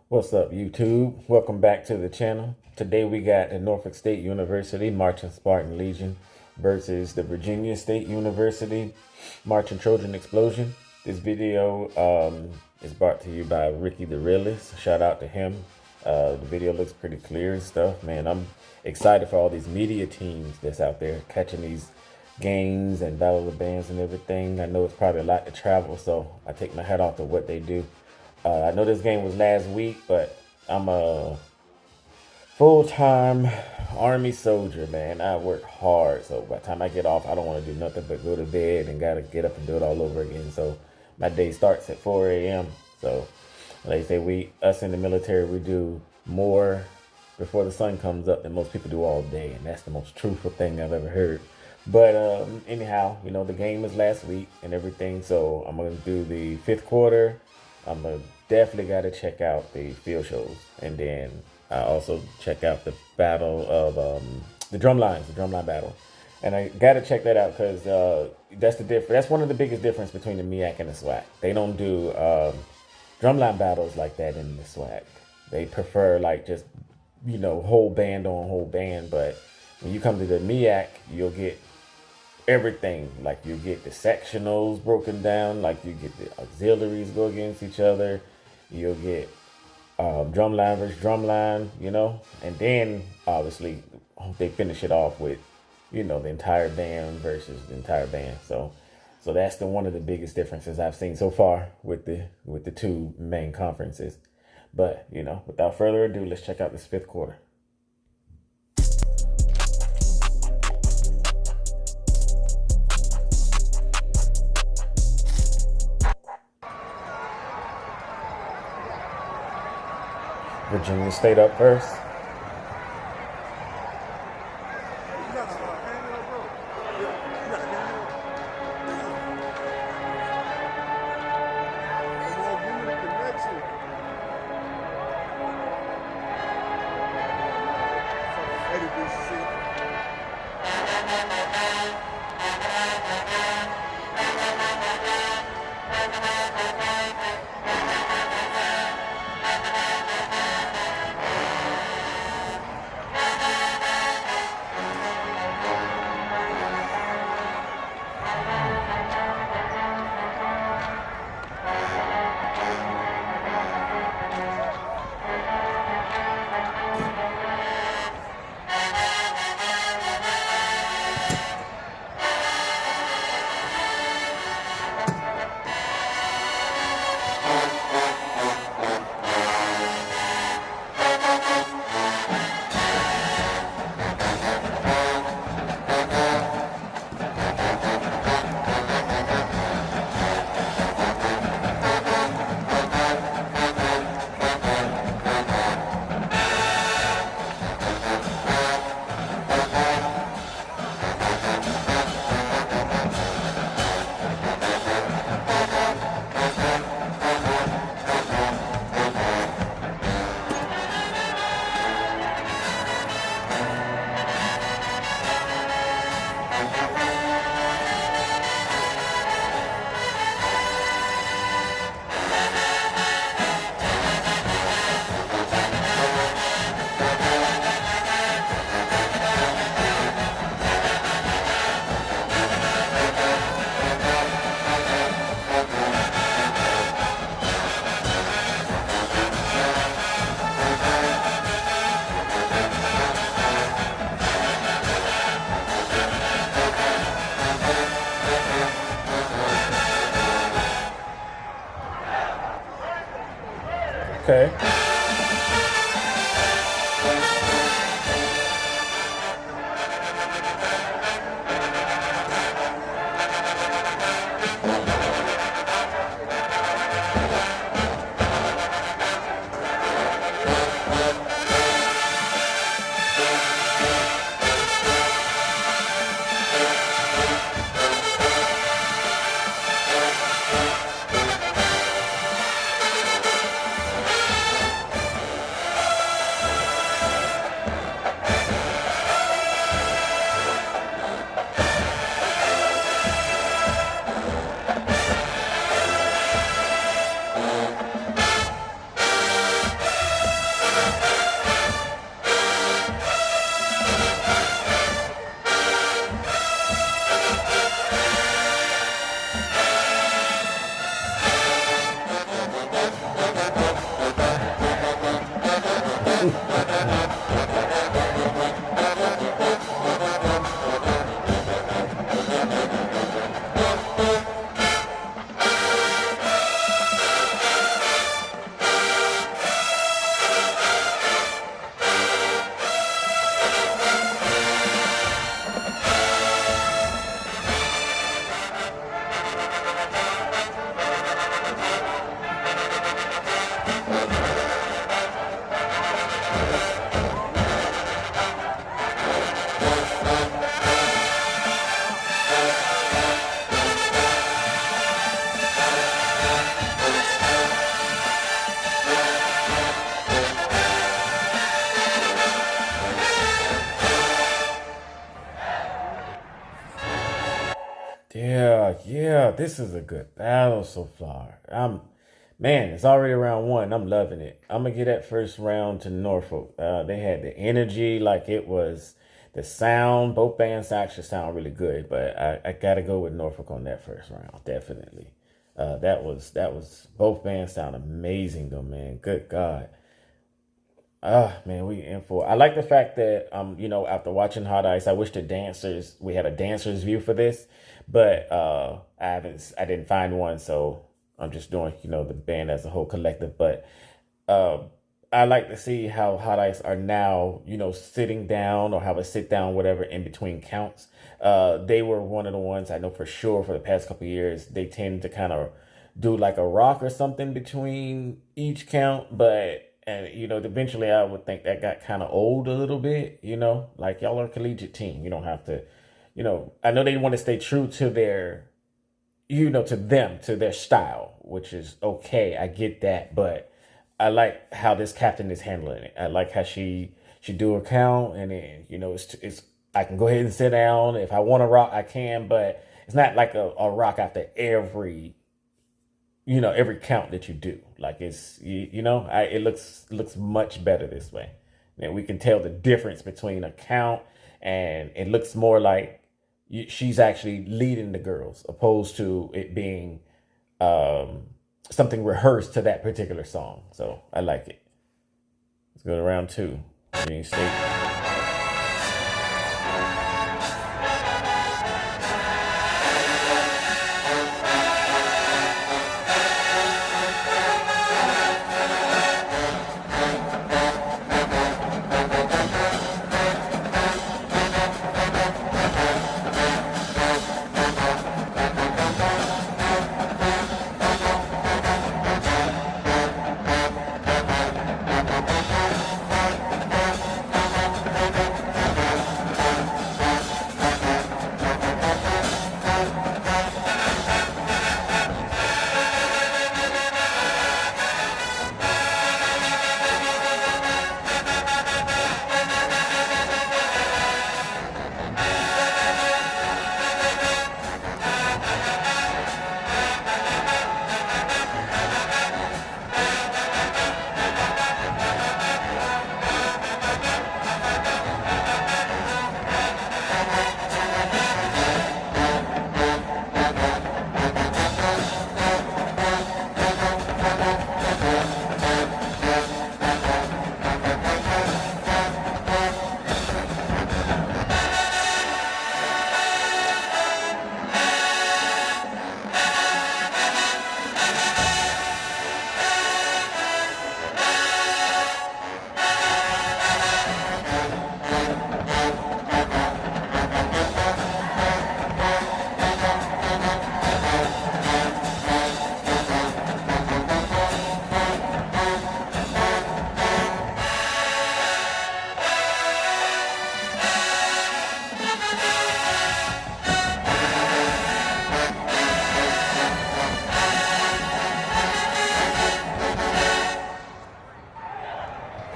What's up, YouTube? Welcome back to the channel. Today we got the Norfolk State University Marching Spartan Legion versus the Virginia State University Marching Trojan Explosion. This video is brought to you by Ricky the Realist. Shout out to him. The video looks pretty clear and stuff. Man, I'm excited for all these media teams that's out there catching these games and Battle of the Bands and everything. I know it's probably a lot to travel, so I take my hat off to what they do. I know this game was last week, but I'm a full-time Army soldier, man. I work hard, so by the time I get off, I don't want to do nothing but go to bed and gotta get up and do it all over again. So my day starts at 4 a.m. So they say us in the military, we do more before the sun comes up than most people do all day, and that's the most truthful thing I've ever heard. But anyhow, you know, the game was last week and everything, so I'm gonna do the fifth quarter. I'm gonna definitely got to check out the field shows, and then I also check out the battle of the drumline battle, and I got to check that out because that's the difference. That's one of the biggest difference between the MEAC and the SWAC. They don't do drumline battles like that in the SWAC. They prefer like just, you know, whole band on whole band. But when you come to the MEAC, you'll get everything. Like you get the sectionals broken down, like you get the auxiliaries go against each other, you'll get drumline versus drumline, you know, and then obviously they finish it off with, you know, the entire band versus the entire band. So that's one of the biggest differences I've seen so far with the two main conferences. But you know, without further ado, let's check out this fifth quarter. Virginia State up first. Okay. this is a good battle so far. Man, it's already round one. I'm loving it. I'm gonna get that first round to Norfolk. They had the energy, like it was the sound. Both bands actually sound really good, but I gotta go with Norfolk on that first round, definitely. That was both bands sound amazing though, man. Good God. Ah, man, we in for. I like the fact that after watching Hot Ice, I wish we had a dancers view for this, but I didn't find one, so I'm just doing the band as a whole collective. But uh, I like to see how Hot Ice are now sitting down or have a sit down whatever in between counts. They were one of the ones I know for sure for the past couple of years. They tend to kind of do like a rock or something between each count, but and eventually I would think that got kind of old a little bit. Like y'all are a collegiate team. You don't have to. I know they want to stay true to their to their style, which is okay. I get that, but I like how this captain is handling it. I like how she do her count, and then it's I can go ahead and sit down if I want to rock. I can, but it's not like a rock after every count that you do. Like it looks much better this way. And we can tell the difference between a count, and it looks more like she's actually leading the girls, opposed to it being something rehearsed to that particular song. So I like it. Let's go to round two. Virginia State.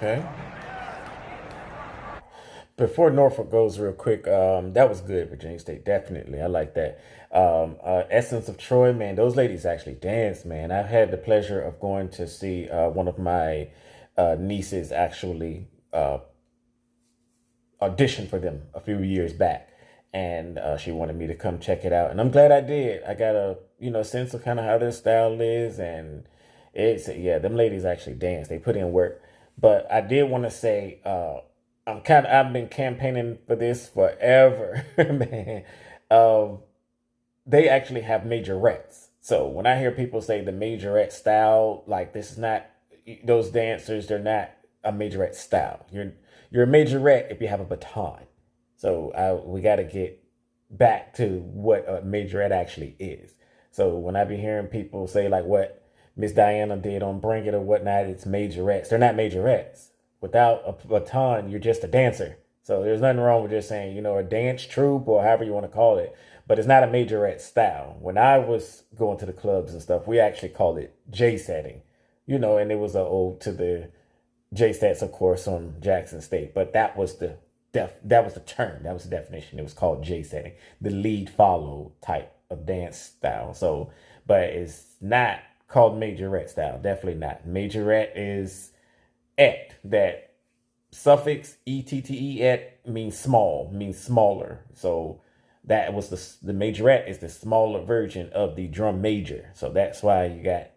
Okay. Before Norfolk goes real quick, that was good, Virginia State. Definitely. I like that. Essence of Troy, man, those ladies actually dance, man. I've had the pleasure of going to see one of my nieces actually audition for them a few years back. And she wanted me to come check it out. And I'm glad I did. I got a, sense of kind of how their style is. And yeah, them ladies actually dance. They put in work. But I did want to say, I've been campaigning for this forever, man. They actually have majorettes. So when I hear people say the majorette style, like this is not, those dancers, they're not a majorette style. You're a majorette if you have a baton. So we got to get back to what a majorette actually is. So when I be hearing people say like what Miss Diana did on Bring It or whatnot, it's majorettes. They're not majorettes. Without a baton, you're just a dancer. So there's nothing wrong with just saying, a dance troupe or however you want to call it. But it's not a majorette style. When I was going to the clubs and stuff, we actually called it J-setting. And it was an ode to the J-stats, of course, on Jackson State. But that was the term. That was the definition. It was called J-setting. The lead follow type of dance style. So, but it's not called majorette style. Definitely not. Majorette is et. That suffix ette et means small, means smaller. So that was the majorette is the smaller version of the drum major. So that's why you got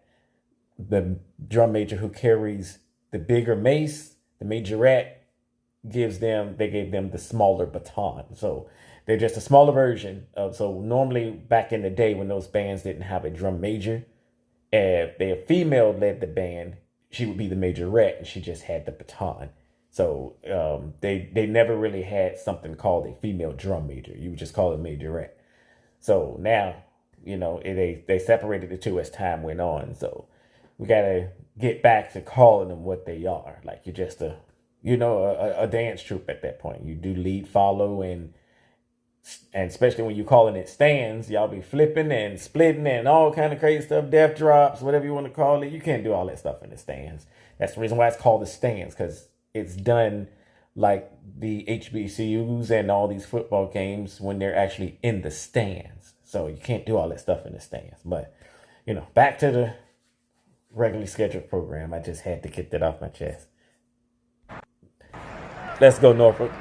the drum major who carries the bigger mace. The majorette gave them the smaller baton. So they're just a smaller version of. So normally back in the day when those bands didn't have a drum major, if their female led the band, she would be the majorette, and she just had the baton. So they never really had something called a female drum major. You would just call it majorette. So now, they separated the two as time went on. So we got to get back to calling them what they are. Like you're just a dance troupe at that point. You do lead, follow, and especially when you're calling it stands, y'all be flipping and splitting and all kind of crazy stuff, death drops, whatever you want to call it. You can't do all that stuff in the stands. That's the reason why it's called the stands, because it's done like the HBCUs and all these football games when they're actually in the stands. So you can't do all that stuff in the stands. But, back to the regularly scheduled program. I just had to get that off my chest. Let's go, Norfolk.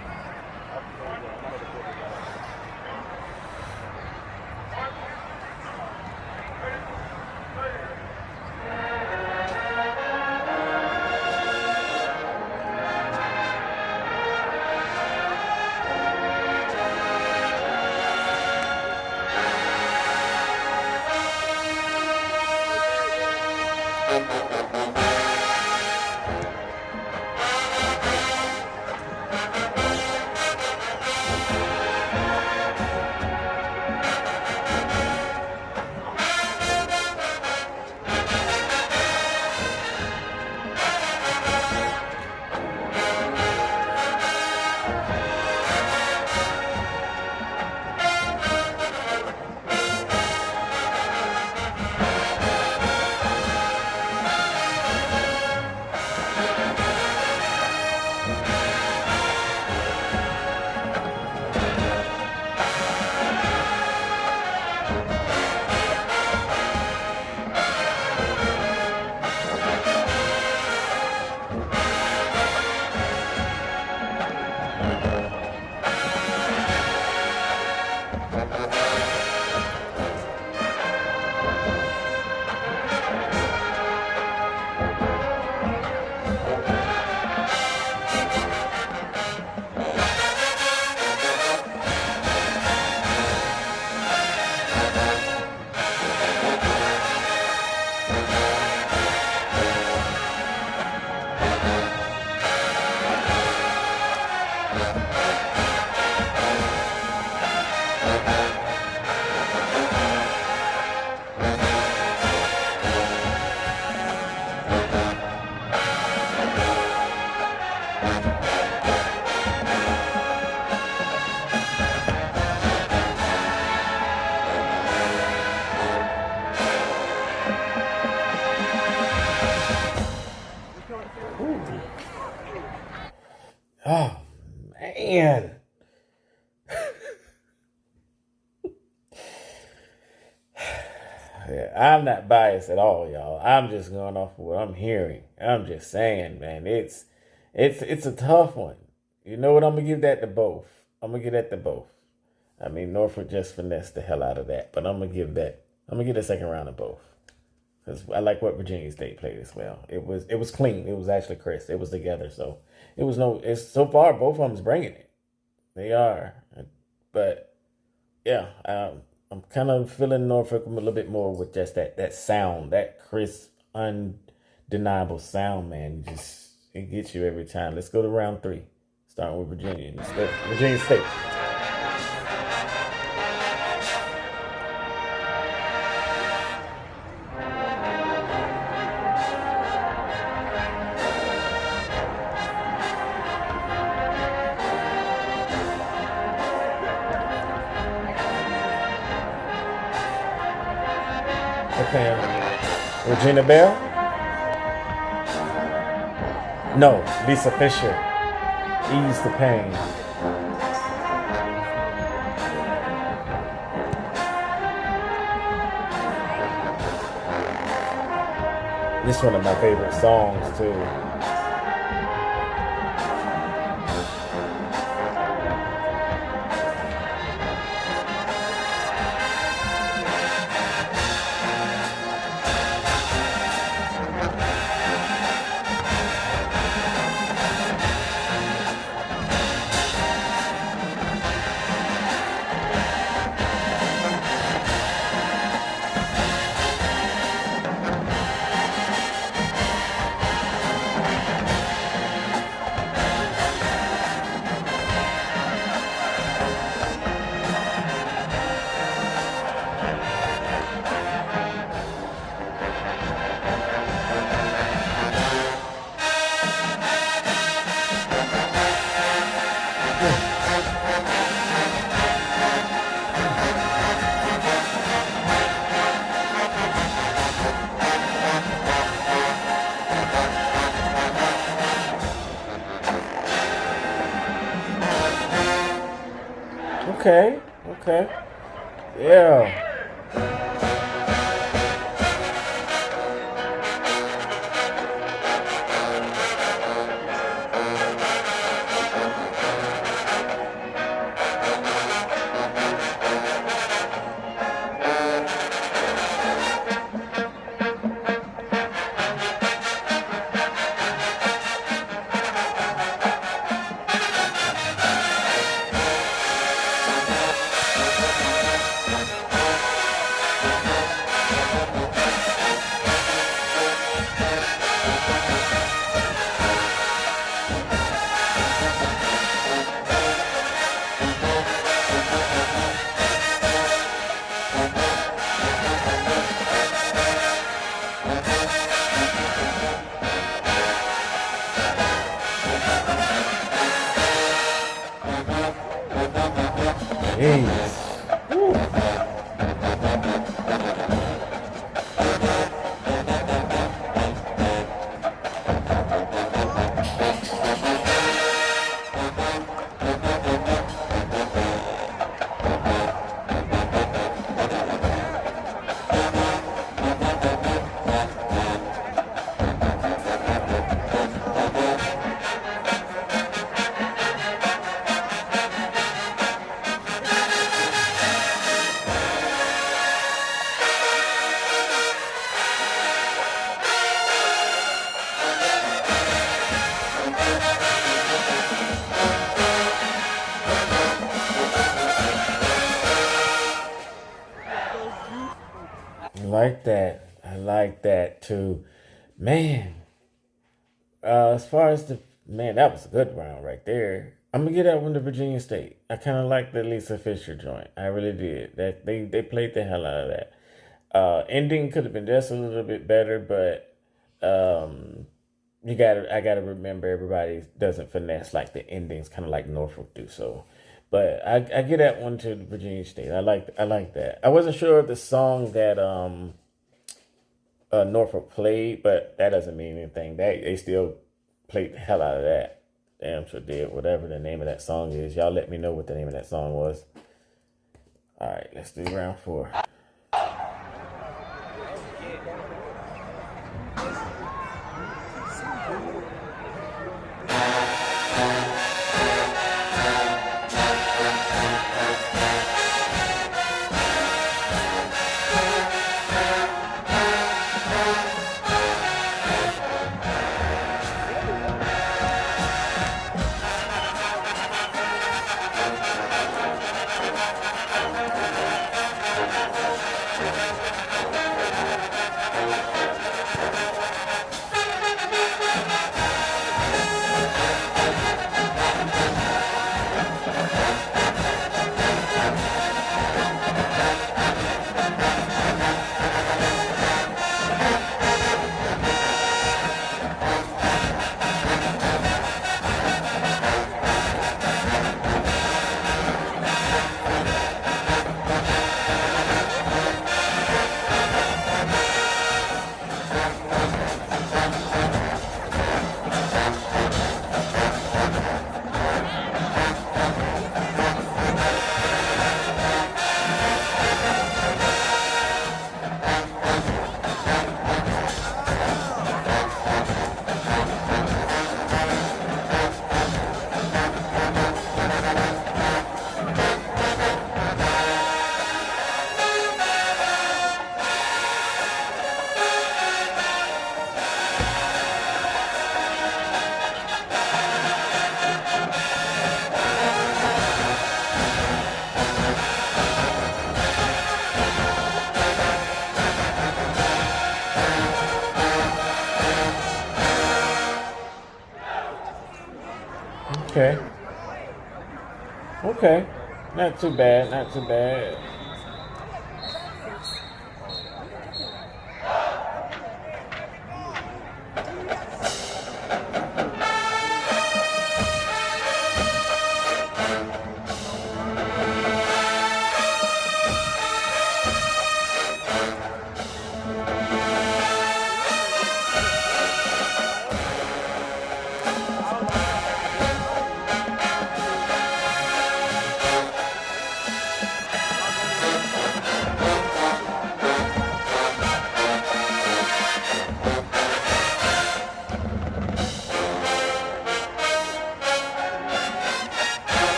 Oh, man. Yeah, I'm not biased at all, y'all. I'm just going off of what I'm hearing. I'm just saying, man, it's a tough one. You know what? I'm gonna give that to both. I'm gonna give that to both. I mean, Norfolk just finessed the hell out of that, but I'm gonna give the second round of both. Because I like what Virginia State played as well. It was clean. It was actually crisp. It was together. So it's so far both of them's bringing it. They are. But yeah, I'm kind of feeling Norfolk a little bit more with just that sound, that crisp, undeniable sound, man. It gets you every time. Let's go to round 3, starting with Virginia. Let's go Virginia State. Okay, Regina Bell? No, Lisa Fisher. Ease the pain. This is one of my favorite songs too. Okay, okay, yeah. Jeez. Woo. I like that. I like that too. Man, as far as the man, that was a good round right there. I'm gonna get that one to Virginia State. I kind of like the Lisa Fisher joint. I really did. That they played the hell out of that. Ending could have been just a little bit better, but you got I gotta remember everybody doesn't finesse like the endings, kind of like Norfolk do. So, but I get that one to Virginia State. I like that. I wasn't sure of the song that Norfolk played, but that doesn't mean anything. They still played the hell out of that. Damn sure did. Whatever the name of that song is, y'all let me know what the name of that song was. All right, let's do round four. Okay. Okay. Not too bad. Not too bad.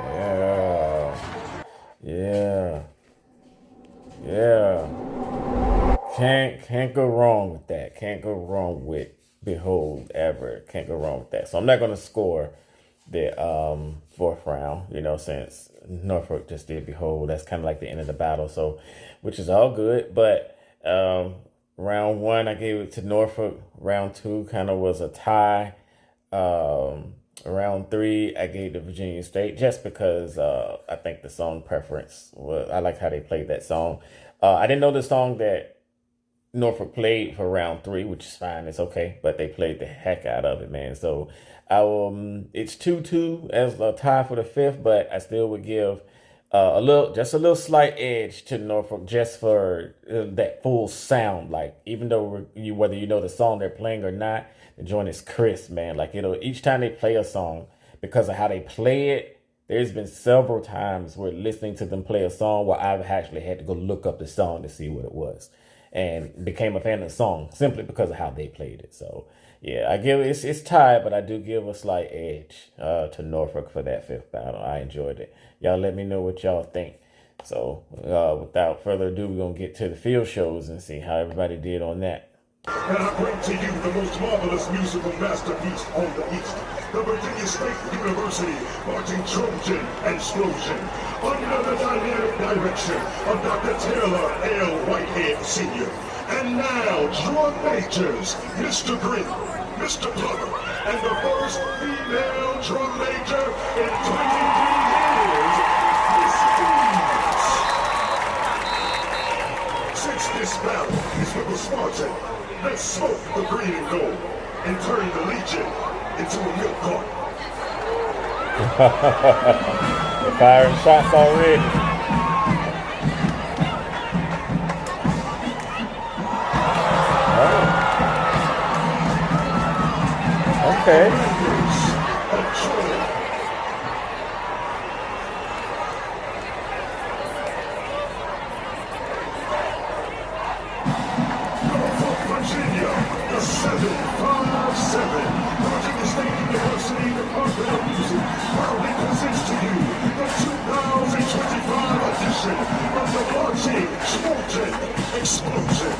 Yeah. Yeah. Yeah. Can't go wrong with that. Can't go wrong with Behold ever. Can't go wrong with that. So I'm not gonna score the fourth round, since Norfolk just did Behold. That's kind of like the end of the battle. So which is all good. But round one I gave it to Norfolk. Round two kind of was a tie. Round three, I gave to Virginia State just because I think the song preference was, I like how they played that song. I didn't know the song that Norfolk played for round three, which is fine. It's okay, but they played the heck out of it, man. So it's 2-2 as a tie for the fifth, but I still would give just a little slight edge to Norfolk just for that full sound. Like even though whether you know the song they're playing or not, the joint is crisp, man. Like each time they play a song, because of how they play it, there's been several times where listening to them play a song where I've actually had to go look up the song to see what it was, and became a fan of the song simply because of how they played it. So yeah, I give it's tied, but I do give a slight edge to Norfolk for that fifth battle. I enjoyed it. Y'all let me know what y'all think. So without further ado, we're gonna get to the field shows and see how everybody did on that. And I bring to you the most marvelous musical masterpiece on the East, the Virginia State University marching Trojan and Explosion, under the dynamic direction of Dr. Taylor L. Whitehead Sr. And now, drum majors, Mr. Green, Mr. Plummer, and the first female drum major in 23 years, Miss Stevens. Since this battle is with the Spartan, let's smoke the green and gold and turn the Legion into a milk carton. They're firing shots already. Okay. Norfolk, Virginia, the 757, Virginia State University Department of Music, proudly explosion.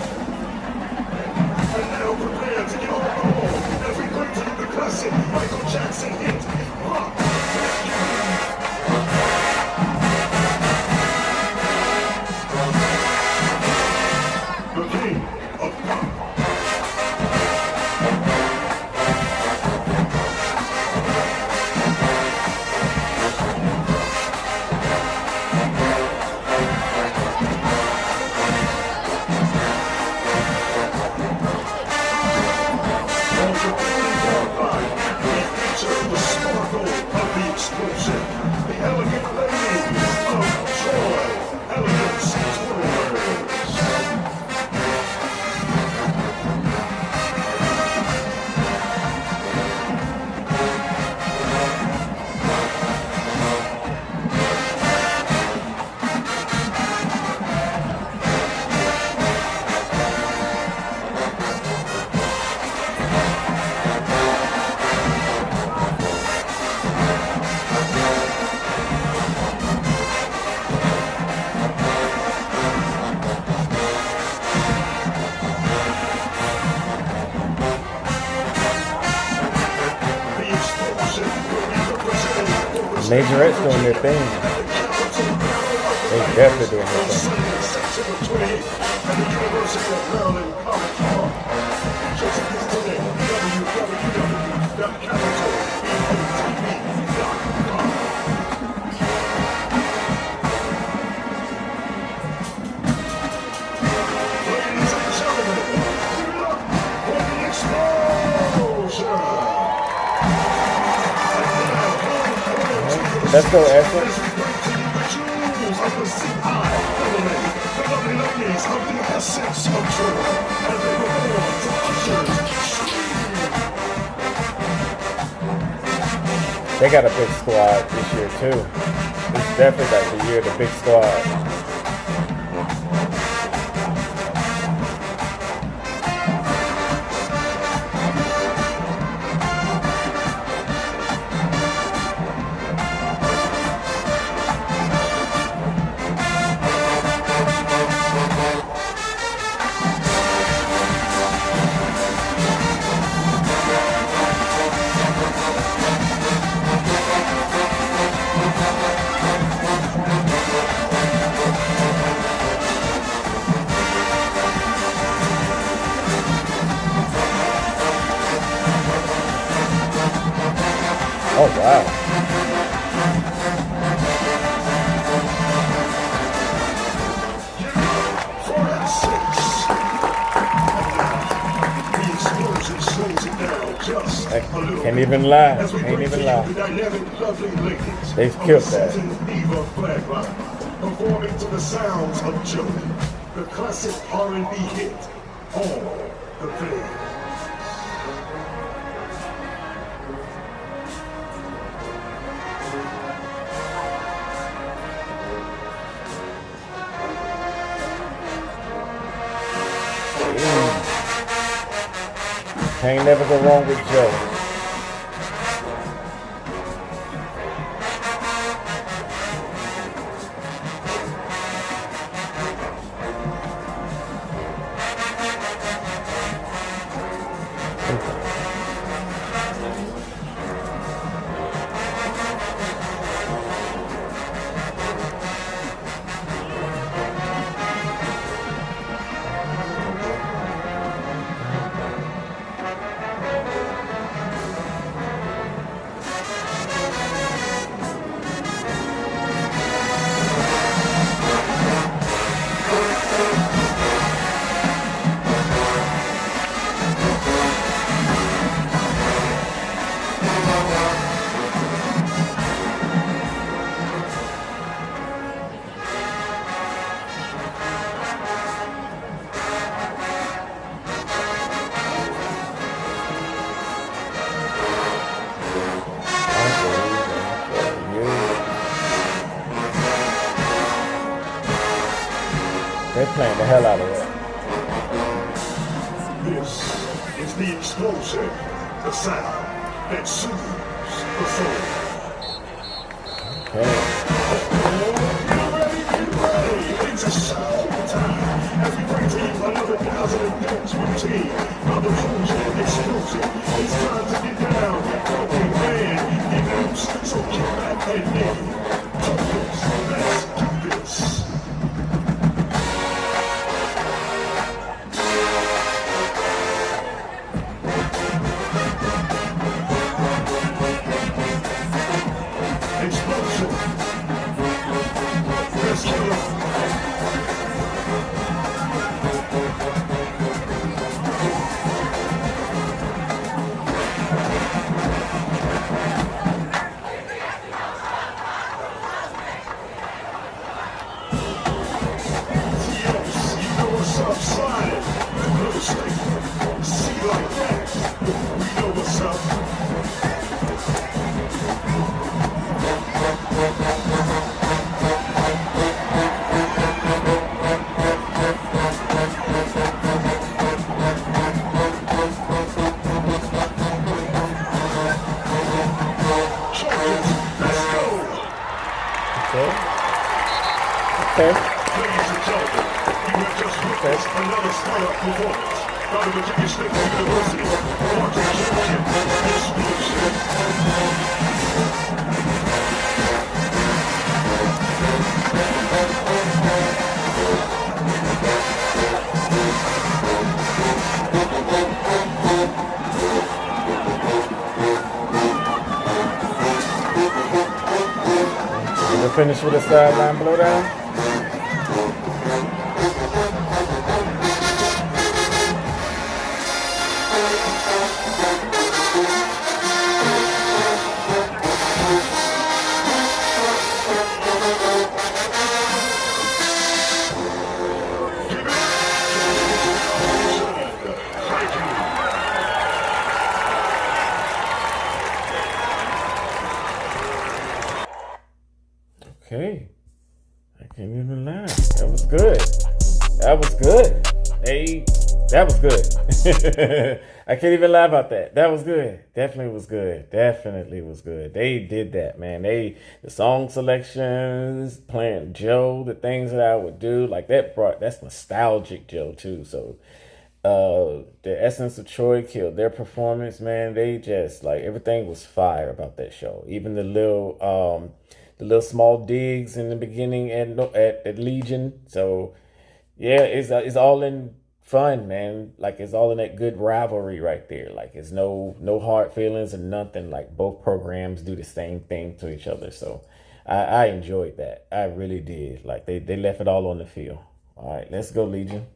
And now prepare to get on the ball as we bring to you the classic Michael Jackson hit, Rock. The king of pop. The sparkle of the explosion. The elegant ladies of Troy. Elegance twirlers. Majorettes doing their thing. They definitely doing their thing. Ladies and gentlemen, look for the explosion! Let's go, Essence. They got a big squad this year too. It's definitely like the year of the big squad. Oh, wow. I can't even lie. Can't even lie. They've killed that. Performing to the sounds of Joey, the classic R&B hit, All the Things. Can't never go wrong with Joe. They're playing the hell out of it. This is the explosion, the sound that soothes the soul. Okay. Get ready, it's a show time as we bring to you dazzling dance routine. Now the Trojan exclusive. It's time to get down. Okay, man, denounce. So kick back and name. Let's do this. Explosion. Let's kill it. Subside, Norfolk State, see like that, we know what's up. Trojans, let's go! Okay. Ladies and gentlemen, you have just witnessed another stellar performance by the Virginia State University Spartan Trojan Explosion. We'll finish with a sideline blowdown. Okay. I can't even lie. That was good. That was good. That was good. I can't even lie about that. That was good. Definitely was good. Definitely was good. They did that, man. The song selections, playing Joe, the things that I would do, like that's nostalgic Joe too. So the Essence of Troy killed their performance, man. They just like everything was fire about that show. Even the little small digs in the beginning at Legion. So yeah, it's all in fun, man. Like it's all in that good rivalry right there. Like it's no hard feelings or nothing. Like both programs do the same thing to each other. So I enjoyed that. I really did. Like they left it all on the field. All right, let's go, Legion.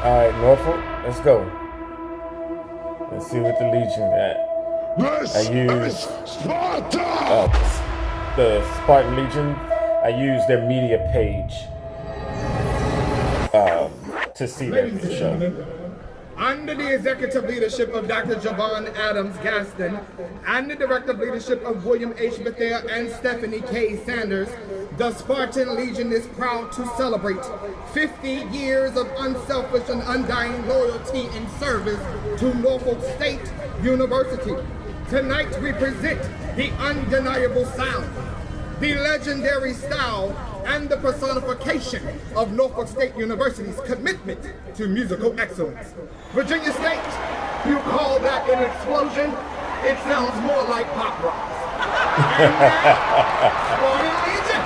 All right, Norfolk, let's go. Let's see what the Legion got. This is Sparta! The Spartan Legion. I used their media page to see their show. Under the executive leadership of Dr. Javon Adams Gaston and the directive leadership of William H. Bethea and Stephanie K. Sanders, the Spartan Legion is proud to celebrate 50 years of unselfish and undying loyalty and service to Norfolk State University. Tonight we present the undeniable sound, the legendary style, and the personification of Norfolk State University's commitment to musical excellence. Virginia State, you call that an explosion? It sounds more like pop rocks. And now, Spartan Legion,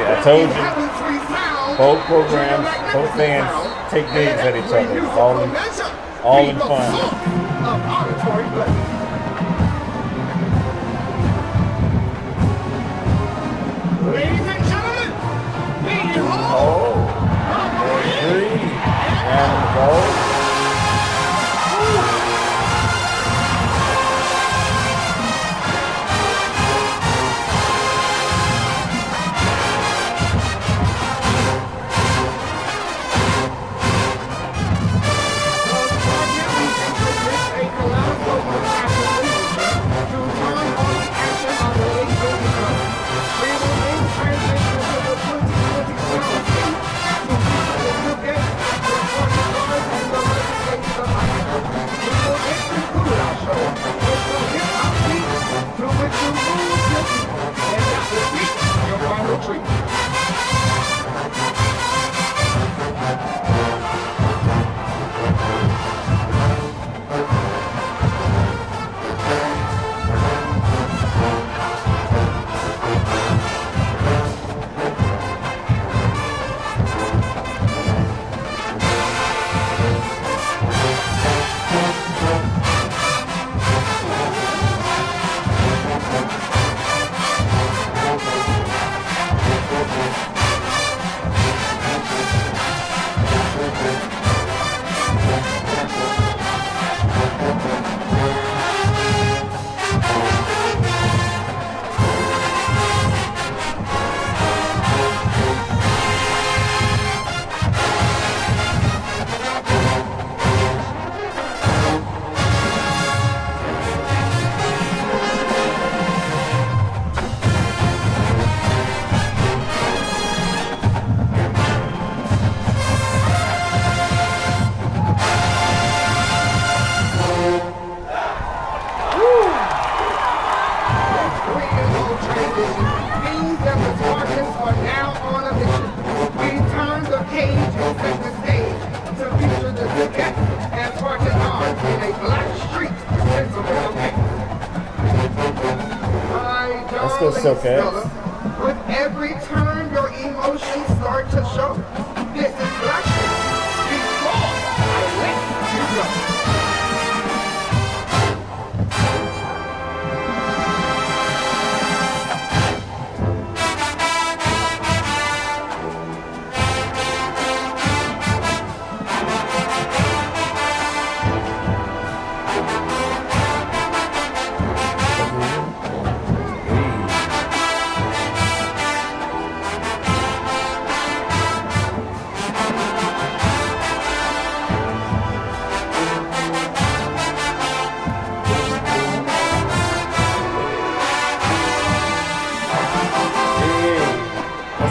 I told you. Heaven's resound Both programs, both fans take digs at each other. It's all in fun. Ladies and gentlemen, behold, three, and go. With every turn, your emotions start to show. This is Black Street before I let you go.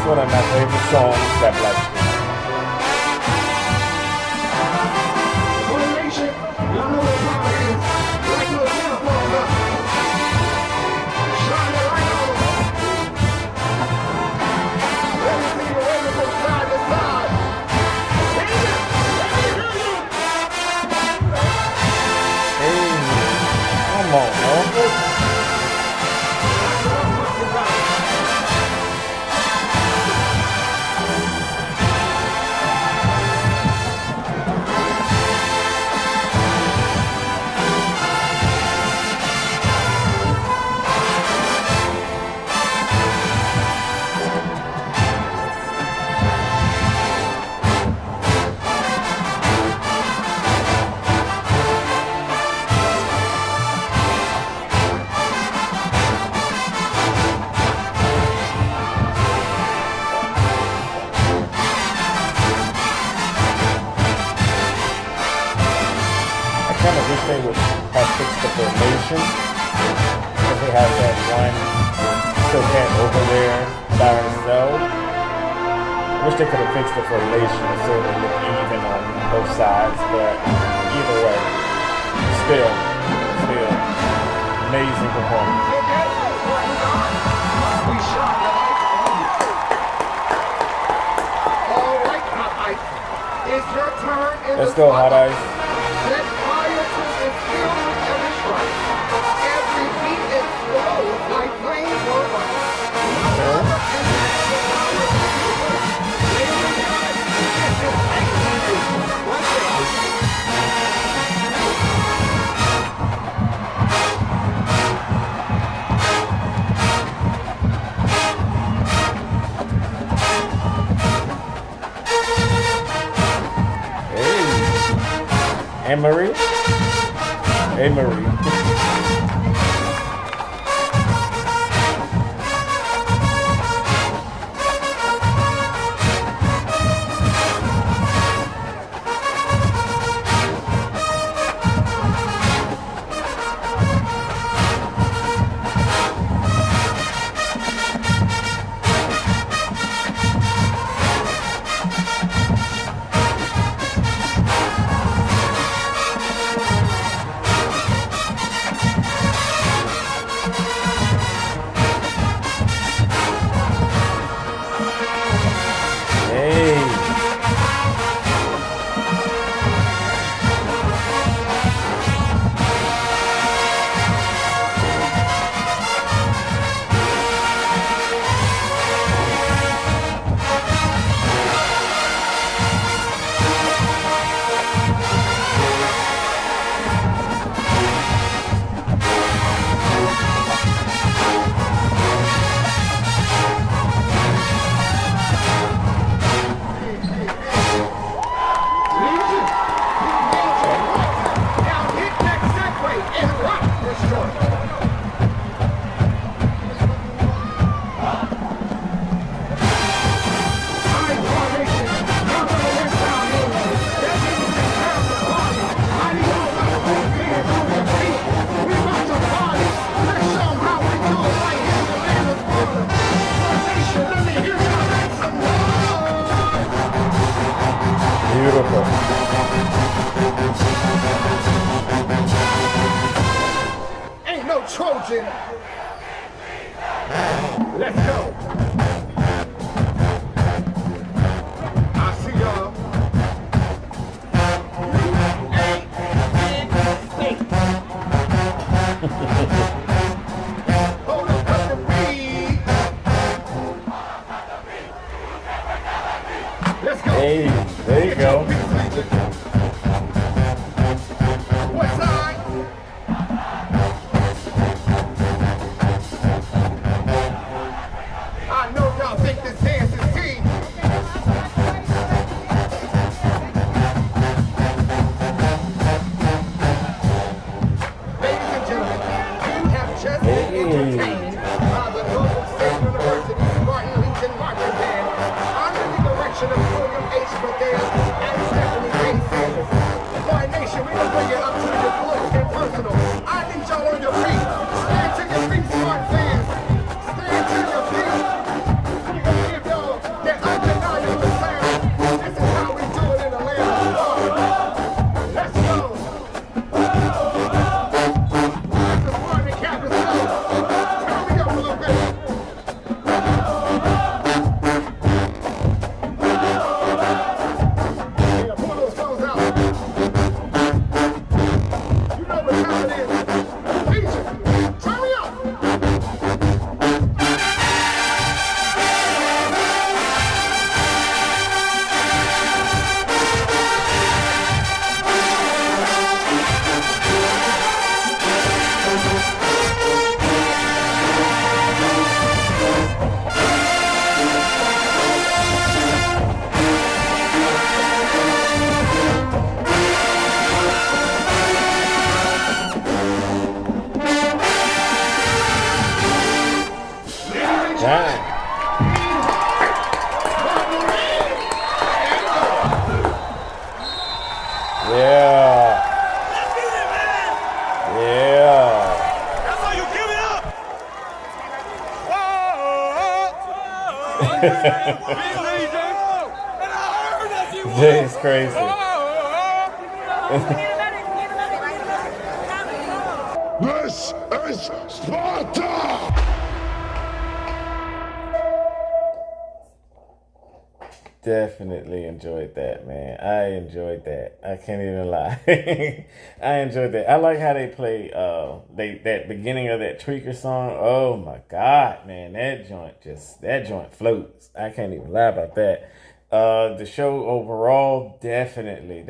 One of my favorite songs that Black Hey, come on, Norfolk. They would have fixed the formation because they have that one silhouette over there by herself. I wish they could have fixed the formation so it would look even on both sides, but either way, still, amazing performance. All right, Hot Ice, it's your turn. Let's go, Hot Ice. And Marie? Hey, Marie. Beautiful. Ain't no Trojan. Let's go. I see y'all. Hold up, cut the beat. Let's go. Hey, there you go. What side? I know y'all think this dance is deep. Ladies and gentlemen, you have just been entertained by the Norfolk State University Spartan Legion Marching Band under the direction of William H. Bethea and Stephanie K. Sanders. Boy Nation, we gonna bring it up to you close and personal. I need y'all on your feet. Stand to your feet, Spartan fans. Stand to your feet. We gonna give y'all that undeniable sound. This is how we do it in the land of Sparta. Let's go. The Spartan campus go. Turn me up a little bit. Yeah, pull those toes out. You know what time it is. Legion, turn me up. Dang. Yeah. Yeah. That's how you give it up. Big Legion. And I heard that you Jay's crazy. This is Sparta! Definitely enjoyed that, man. I enjoyed that. I can't even lie. I enjoyed that. I like how they play that beginning of that Tweaker song. Oh my God, man. That joint floats. I can't even lie about that. The show overall, definitely.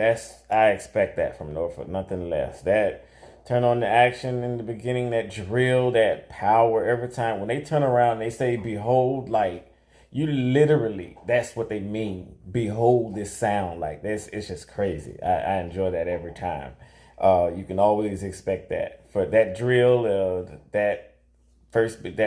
I expect that from Norfolk, nothing less. That turn on the action in the beginning, that drill, that power every time when they turn around, they say behold, like You literally, that's what they mean. Behold this sound. Like this, it's just crazy. I enjoy that every time. You can always expect that for that drill, that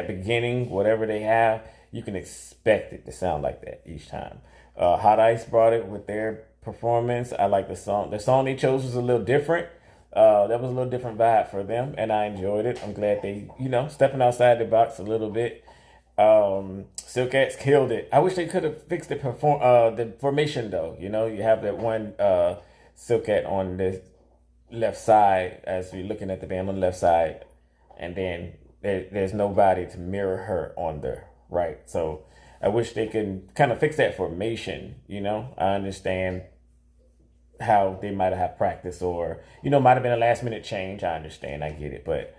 beginning, whatever they have, you can expect it to sound like that each time. Hot Ice brought it with their performance. I like the song. The song they chose was a little different. That was a little different vibe for them, and I enjoyed it. I'm glad they, stepping outside the box a little bit. Silk Cats killed it. I wish they could have fixed the formation though. You have that one Silk Cat on the left side as we're looking at the band on the left side, and then there's nobody to mirror her on the right. So I wish they could kind of fix that formation. I understand how they might have had practice, or might have been a last minute change. I understand, I get it, but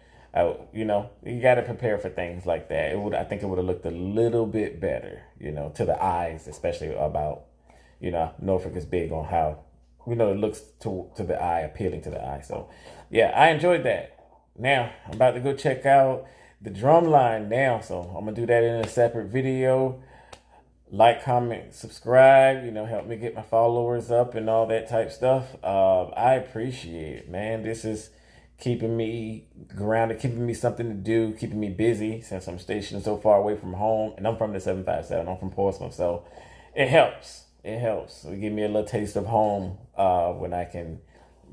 you got to prepare for things like that. I think it would have looked a little bit better, to the eyes, especially about, Norfolk is big on how, it looks to the eye, appealing to the eye. So yeah, I enjoyed that. Now I'm about to go check out the drum line now, so I'm gonna do that in a separate video. Like, comment, subscribe, help me get my followers up and all that type stuff. I appreciate it, man. This is keeping me grounded, keeping me something to do, keeping me busy since I'm stationed so far away from home. And I'm from the 757. I'm from Portsmouth, so it helps. It helps. It give me a little taste of home when I can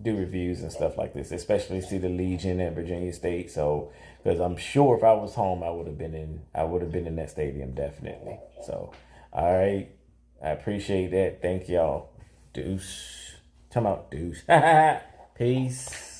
do reviews and stuff like this, especially see the Legion at Virginia State. So, because I'm sure if I was home, I would have been in that stadium definitely. So, all right, I appreciate that. Thank y'all. Deuce. Come out, deuce. Peace.